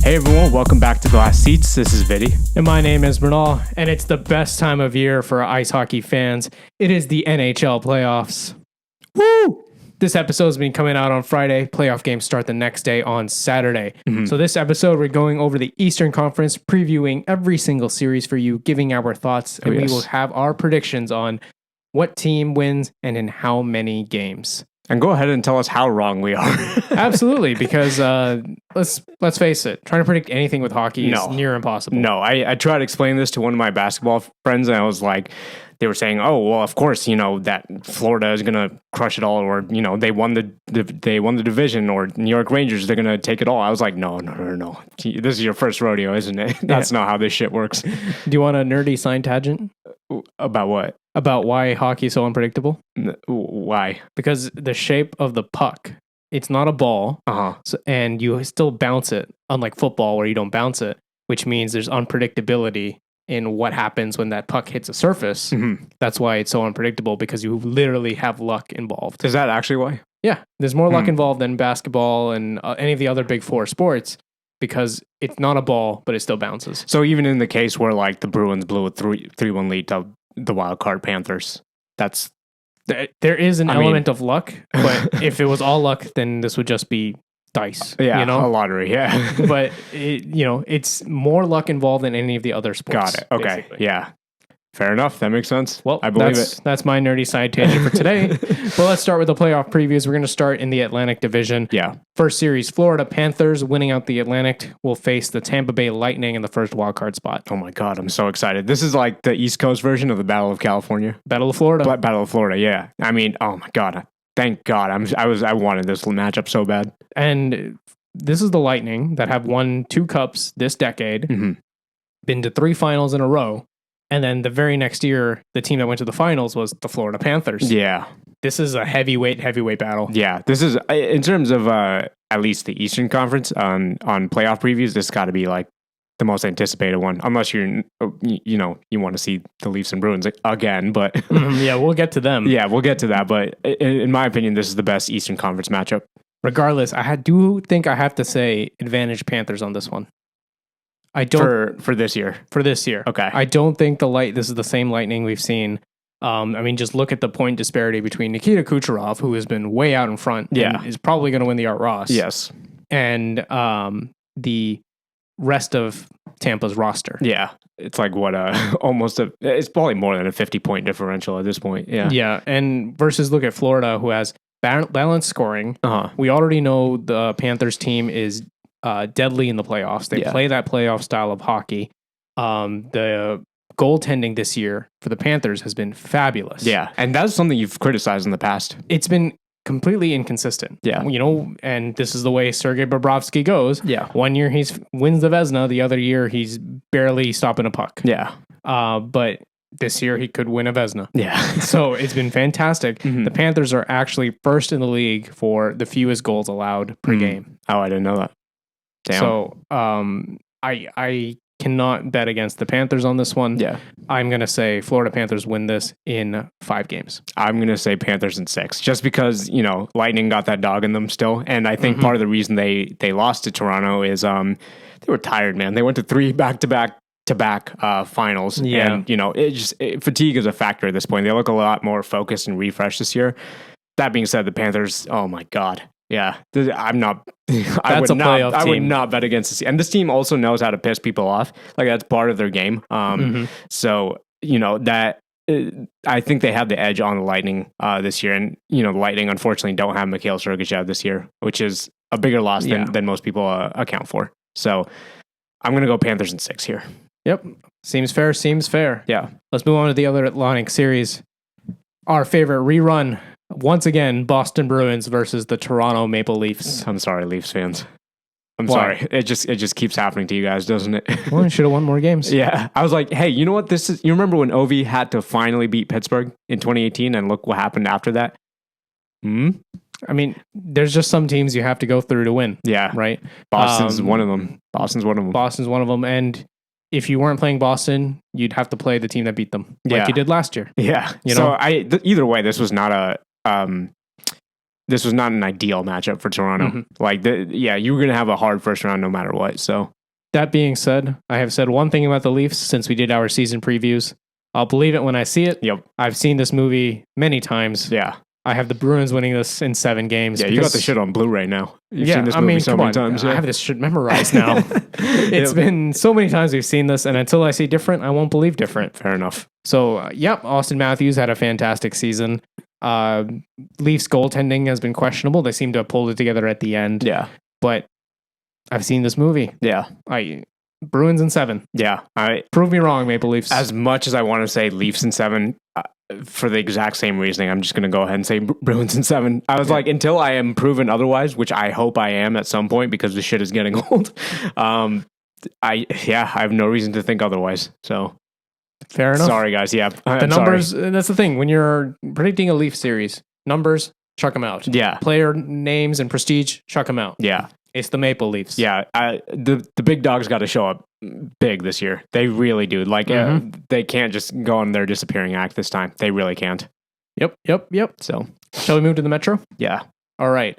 Hey everyone, welcome back to Glass Seats. This is Viddy. And my name is Mrinal, and it's the best time of year for ice hockey fans. It is the NHL Playoffs. Woo! This episode's been coming out on Friday. Playoff games start the next day on Saturday. So this episode, we're going over the Eastern Conference, previewing every single series for you, giving our thoughts, and we will have our predictions on what team wins and in how many games. And go ahead and tell us how wrong we are. Absolutely, because let's face it, trying to predict anything with hockey is near impossible. No, I tried to explain this to one of my basketball friends, and I was like, they were saying, "Oh, well, of course, that Florida is going to crush it all, or they won the division, or New York Rangers, they're going to take it all." I was like, no. This is your first rodeo, isn't it? That's not how this shit works. Do you want a nerdy sign tangent? About what? About why hockey is so unpredictable? Why? Because the shape of the puck, it's not a ball, and you still bounce it, unlike football where you don't bounce it, which means there's unpredictability in what happens when that puck hits a surface. That's why it's so unpredictable, because you literally have luck involved. Is that actually why? Yeah, there's more luck involved than basketball and any of the other big four sports, because it's not a ball, but it still bounces. So even in the case where the Bruins blew a 3-1 lead to the wild card Panthers, there is an element of luck, but if it was all luck, then this would just be dice. Yeah, a lottery. Yeah, but it's more luck involved than any of the other sports. Got it. Okay. Basically. Yeah. Fair enough. That makes sense. Well, I believe it. That's my nerdy side tangent for today. But let's start with the playoff previews. We're going to start in the Atlantic Division. Yeah. First series, Florida Panthers winning out the Atlantic will face the Tampa Bay Lightning in the first wildcard spot. Oh my God, I'm so excited. This is like the East Coast version of the Battle of California. Battle of Florida. Battle of Florida, yeah. I mean, oh my God. Thank God. I wanted this matchup so bad. And this is the Lightning that have won 2 cups this decade, been to 3 finals in a row. And then the very next year, the team that went to the finals was the Florida Panthers. Yeah. This is a heavyweight battle. Yeah. This is, in terms of at least the Eastern Conference on playoff previews, this has got to be like the most anticipated one. Unless you want to see the Leafs and Bruins again. But yeah, we'll get to them. Yeah, we'll get to that. But in my opinion, this is the best Eastern Conference matchup. Regardless, I do think I have to say advantage Panthers on this one. I don't for this year. For this year, okay. I don't think this is the same Lightning we've seen. Just look at the point disparity between Nikita Kucherov, who has been way out in front, and is probably going to win the Art Ross. Yes, and the rest of Tampa's roster. Yeah, it's like it's probably more than a 50-point differential at this point. Yeah, yeah, and versus look at Florida, who has balanced scoring. We already know the Panthers team is deadly in the playoffs. They play that playoff style of hockey. The goaltending this year for the Panthers has been fabulous. Yeah, and that's something you've criticized in the past. It's been completely inconsistent. Yeah, and this is the way Sergei Bobrovsky goes. Yeah, one year he wins the Vezina, the other year he's barely stopping a puck. Yeah, but this year he could win a Vezina. Yeah, so it's been fantastic. The Panthers are actually first in the league for the fewest goals allowed per game. Oh, I didn't know that. Damn. So I cannot bet against the Panthers on this one. Yeah. I'm going to say Florida Panthers win this in 5 games. I'm going to say Panthers in 6, just because, Lightning got that dog in them still. And I think part of the reason they lost to Toronto is they were tired, man. They went to 3 back-to-back finals. Yeah. And, fatigue is a factor at this point. They look a lot more focused and refreshed this year. That being said, the Panthers, oh my God. Yeah, I'm not. I would not bet against this. And this team also knows how to piss people off. Like, that's part of their game. So that I think they have the edge on the Lightning this year. And the Lightning unfortunately don't have Mikhail Sergachev this year, which is a bigger loss than most people account for. So I'm gonna go Panthers in 6 here. Yep, seems fair. Yeah. Let's move on to the other Atlantic series. Our favorite rerun. Once again, Boston Bruins versus the Toronto Maple Leafs. I'm sorry, Leafs fans. I'm sorry. It just keeps happening to you guys, doesn't it? Well, you should have won more games. Yeah. I was like, hey, you know what this is? You remember when Ovi had to finally beat Pittsburgh in 2018, and look what happened after that? I mean, there's just some teams you have to go through to win. Yeah. Right? Boston's one of them. Boston's one of them. And if you weren't playing Boston, you'd have to play the team that beat them, like you did last year. Yeah. So either way, this was not an ideal matchup for Toronto. You were going to have a hard first round no matter what. So That being said, I have said one thing about the Leafs since we did our season previews. I'll believe it when I see it. Yep. I've seen this movie many times. Yeah. I have the Bruins winning this in 7 games. Yeah, you got the shit on Blu-ray now. You've seen this movie I mean, so many times. I have this shit memorized now. It's been so many times we've seen this, and until I see different, I won't believe different. Fair enough. So, yep, Austin Matthews had a fantastic season. Leafs goaltending has been questionable. They seem to have pulled it together at the end. Yeah. But I've seen this movie. Yeah. Bruins in 7. Yeah. Prove me wrong, Maple Leafs. As much as I want to say Leafs in 7, for the exact same reasoning, I'm just going to go ahead and say Bruins in 7. I was like, until I am proven otherwise, which I hope I am at some point because the shit is getting old. I have no reason to think otherwise. So fair enough. Sorry, guys. Yeah. The numbers, that's the thing. When you're predicting a Leaf series, numbers, chuck them out. Yeah. Player names and prestige, chuck them out. Yeah. It's the Maple Leafs. Yeah. The big dogs got to show up big this year. They really do. Like, they can't just go on their disappearing act this time. They really can't. Yep. So, shall we move to the Metro? Yeah. All right.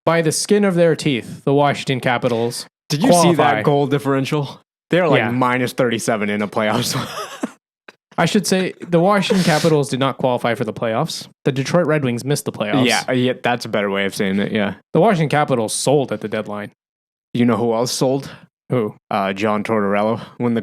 By the skin of their teeth, the Washington Capitals Did you see that goal differential? They're like minus 37 in a playoffs. I should say the Washington Capitals did not qualify for the playoffs. The Detroit Red Wings missed the playoffs. Yeah, that's a better way of saying it, yeah. The Washington Capitals sold at the deadline. You know who else sold? Who? John Tortorella. With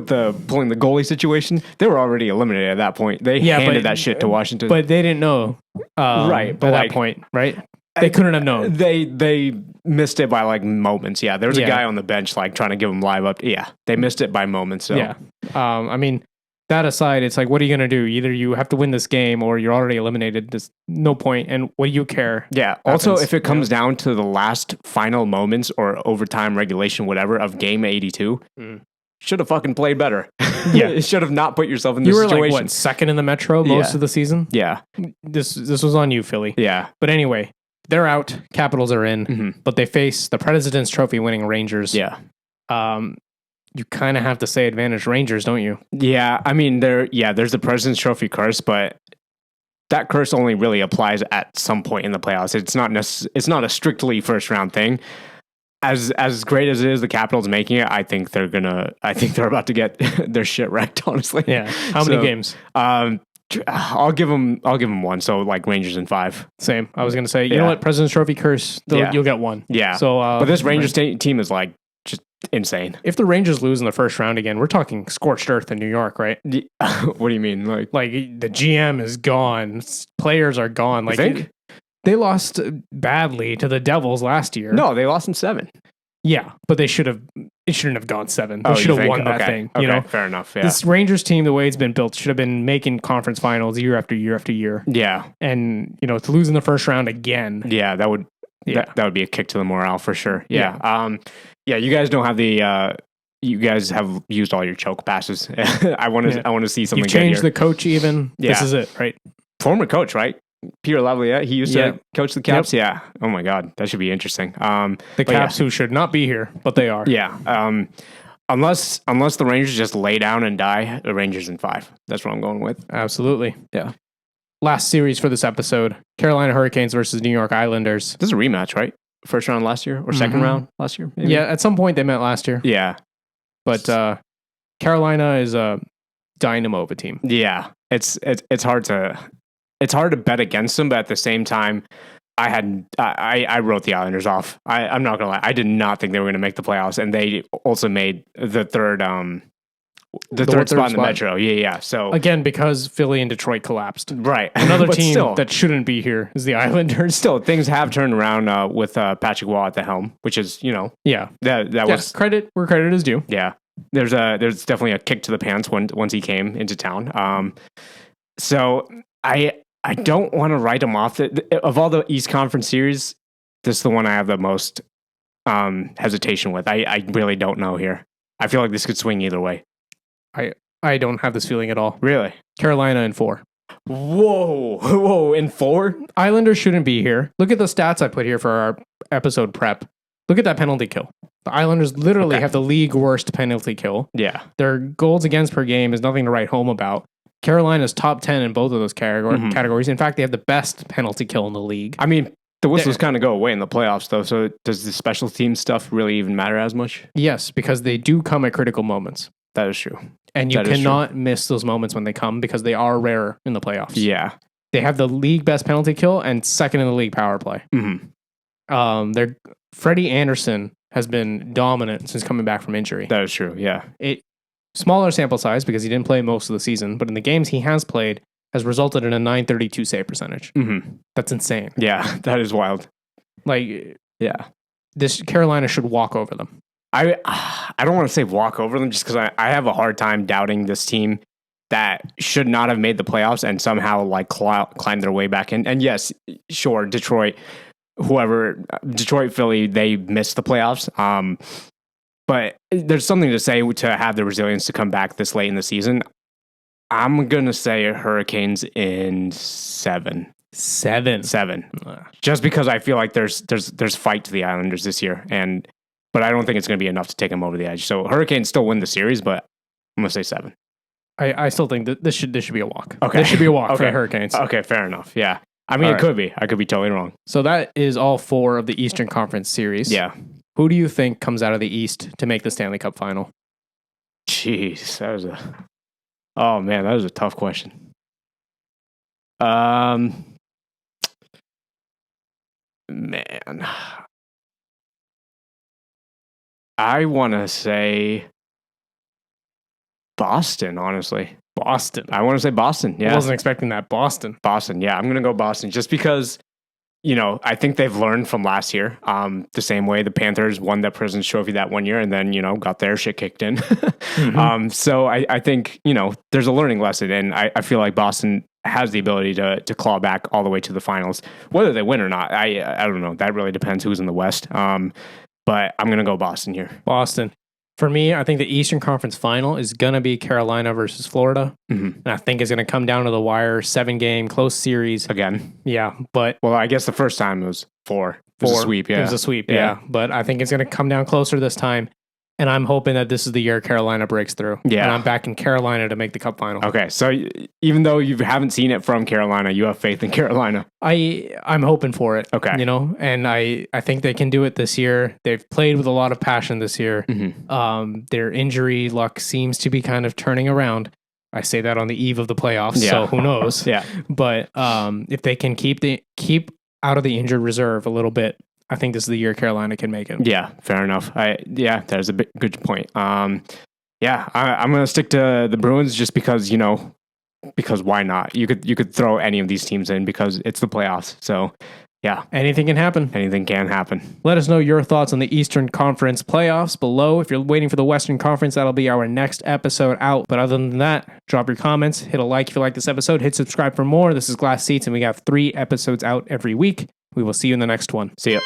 the pulling the goalie situation, they were already eliminated at that point. They handed that shit to Washington. But they didn't know right, at that point, right? They couldn't have known. They missed it by like moments, yeah. There was a guy on the bench like trying to give them live up. Yeah, they missed it by moments. So. Yeah. I mean, that aside, it's like, what are you going to do? Either you have to win this game or you're already eliminated. There's no point. And what do you care? Yeah. Also, if it comes down to the last final moments or overtime regulation, whatever, of game 82, should have fucking played better. Yeah. Should have not put yourself in this situation. You were like, what, second in the Metro most of the season? Yeah. This was on you, Philly. Yeah. But anyway, they're out. Capitals are in. But they face the President's Trophy winning Rangers. Yeah. You kind of have to say advantage Rangers, don't you? Yeah, I mean, there's the President's Trophy curse, but that curse only really applies at some point in the playoffs. It's not a strictly first round thing. As great as it is, the Capitals making it, I think they're about to get their shit wrecked. Honestly, yeah. How many games? I'll give them one. So like Rangers in 5. Same. I was gonna say, you know what, President's Trophy curse, you'll get one. Yeah. So, but this Rangers team is like just insane. If the Rangers lose in the first round again, we're talking scorched earth in New York, right? What do you mean? Like the GM is gone, players are gone. Like, you think? They lost badly to the Devils last year. No, they lost in 7. Yeah, but it shouldn't have gone 7. They should have won that thing. Okay, you know, fair enough. Yeah. This Rangers team, the way it's been built, should have been making conference finals year after year after year. Yeah, and to lose in the first round again. Yeah, that would be a kick to the morale for sure. Yeah. You guys don't have the. You guys have used all your choke passes. I want to see something. You've changed the coach even. Yeah. This is it, right? Former coach, right? Peter Laviolette. He used to coach the Caps. Yep. Yeah. Oh my God, that should be interesting. The Caps who should not be here, but they are. Yeah. Unless the Rangers just lay down and die, the Rangers in 5. That's what I'm going with. Absolutely. Yeah. Last series for this episode: Carolina Hurricanes versus New York Islanders. This is a rematch, right? First round last year or second round last year? Maybe? Yeah, at some point they met last year. Yeah. But Carolina is a dynamo of a team. Yeah. It's hard to bet against them, but at the same time, I wrote the Islanders off. I'm not gonna lie. I did not think they were gonna make the playoffs, and they also made the third third spot in the Metro. Yeah. So again, because Philly and Detroit collapsed. Right. Another team that shouldn't be here is the Islanders. Still, things have turned around with Patrick Waugh at the helm, which is, that was credit where credit is due. Yeah. There's definitely a kick to the pants once he came into town. So I don't want to write him off. Of all the East Conference series, this is the one I have the most hesitation with. I really don't know here. I feel like this could swing either way. I don't have this feeling at all. Really? Carolina in 4. Whoa, in 4? Islanders shouldn't be here. Look at the stats I put here for our episode prep. Look at that penalty kill. The Islanders literally have the league worst penalty kill. Yeah. Their goals against per game is nothing to write home about. Carolina's top 10 in both of those categories. In fact, they have the best penalty kill in the league. I mean, The whistles kind of go away in the playoffs, though. So does the special team stuff really even matter as much? Yes, because they do come at critical moments. That is true. And you cannot miss those moments when they come because they are rare in the playoffs. Yeah. They have the league best penalty kill and second in the league power play. Freddie Anderson has been dominant since coming back from injury. That is true, yeah. Smaller sample size because he didn't play most of the season, but in the games he has played, has resulted in a .932 save percentage. That's insane. Yeah, that is wild. This Carolina should walk over them. I don't want to say walk over them just because I have a hard time doubting this team that should not have made the playoffs and somehow like climb their way back in. And yes, sure, Detroit, Philly, they missed the playoffs. But there's something to say to have the resilience to come back this late in the season. I'm going to say Hurricanes in 7. 7. Just because I feel like there's fight to the Islanders this year, but I don't think it's going to be enough to take them over the edge. So Hurricanes still win the series, but I'm going to say 7. I still think that this should be a walk. Okay. This should be a walk for the Hurricanes. Okay, fair enough. Yeah. I mean, it could be. I could be totally wrong. So that is all 4 of the Eastern Conference series. Yeah. Who do you think comes out of the East to make the Stanley Cup final? Jeez, that was a tough question. Man. I want to say Boston, honestly. Boston. I want to say Boston, yeah. I wasn't expecting that. Boston, yeah. I'm going to go Boston just because, I think they've learned from last year. The same way the Panthers won the President's Trophy that one year and then, got their shit kicked in. So I think, there's a learning lesson, and I feel like Boston has the ability to claw back all the way to the finals. Whether they win or not, I don't know. That really depends who's in the West. But I'm going to go Boston here. Boston. For me, I think the Eastern Conference final is going to be Carolina versus Florida. And I think it's going to come down to the wire, 7-game, close series. Again. Yeah, but... Well, I guess the first time it was 4. It was a sweep, yeah. It was a sweep, yeah. But I think it's going to come down closer this time. And I'm hoping that this is the year Carolina breaks through. Yeah. And I'm backing Carolina to make the Cup final. Okay, so even though you haven't seen it from Carolina, you have faith in Carolina. I'm hoping for it. Okay. And I think they can do it this year. They've played with a lot of passion this year. Their injury luck seems to be kind of turning around. I say that on the eve of the playoffs, so who knows? Yeah. But if they can keep out of the injured reserve a little bit, I think this is the year Carolina can make it. Yeah, fair enough. That is a good point. I'm going to stick to the Bruins just because, because why not? You could throw any of these teams in because it's the playoffs. So, yeah. Anything can happen. Let us know your thoughts on the Eastern Conference playoffs below. If you're waiting for the Western Conference, that'll be our next episode out. But other than that, drop your comments, hit a like if you like this episode, hit subscribe for more. This is Glass Seats, and we have 3 episodes out every week. We will see you in the next one. See ya.